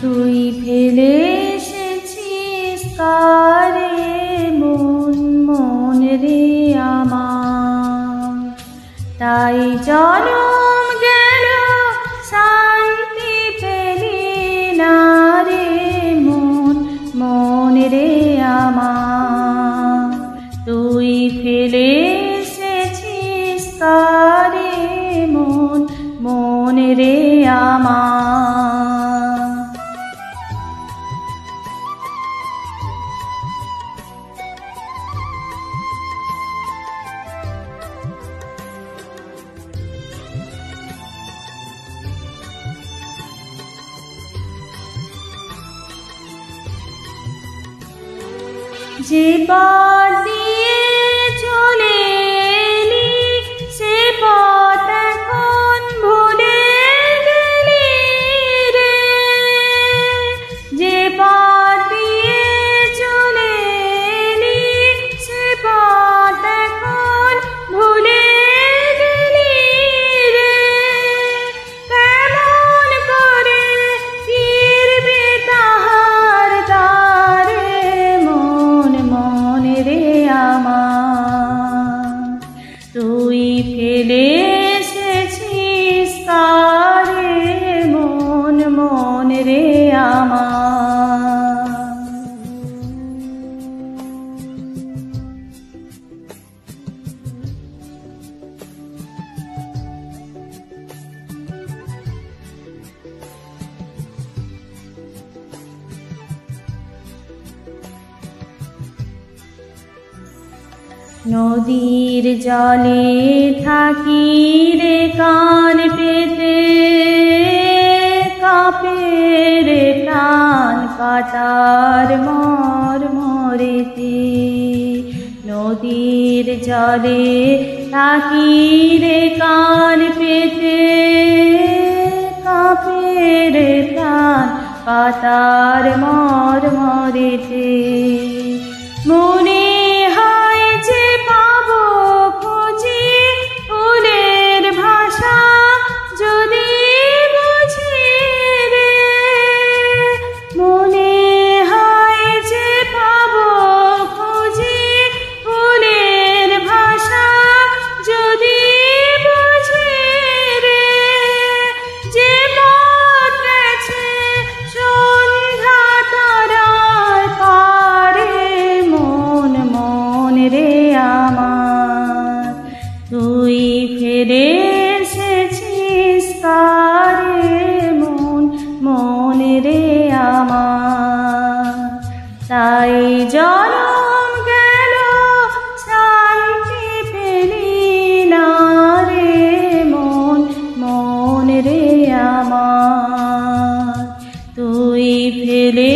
তুই ফেলে এসেছিস কারে মন মন রে আমার, তাই জনম গেল শান্তি পেলি না রে মন মন রে আমার। তুই ফেলে এসেছিস কারে মন মন রে আমার। যে পথ দিয়ে চলে এলি সে পথ এখন ভুলে গেলি রে। যে পথ দিয়ে চলে এলি সে পথ এখন ভুলে গেলি রে। কেমন করে ফিরবে তাহার দ্বারে মন মন রে আমার। তুই ফেলে এসেছিস কারে মন মন রে আমার। নদীর জলে থাকি রে কান পেতে, কাঁপে রে প্রাণ কাটার মরমরেতে। নদীর জলে থাকি রে কান পেতে, কাঁপে রে প্রাণ কাটার মরমরেতে। মনে হয় যে পাবো খুঁজি ফুলের ভাষা যদি বুঝি রে। মনে হয় যে পাবো খুঁজি ফুলের ভাষা যদি বুঝি রে। যে পথ গেছে সন্ধ্যা তারার পারে মন মন রে আমার। তুই ফিরে এসেছিস কারে মন মন রে আমার। তাই জনম গেল শান্তি পেলি না রে মন মন রে আমার। তুই ফেলে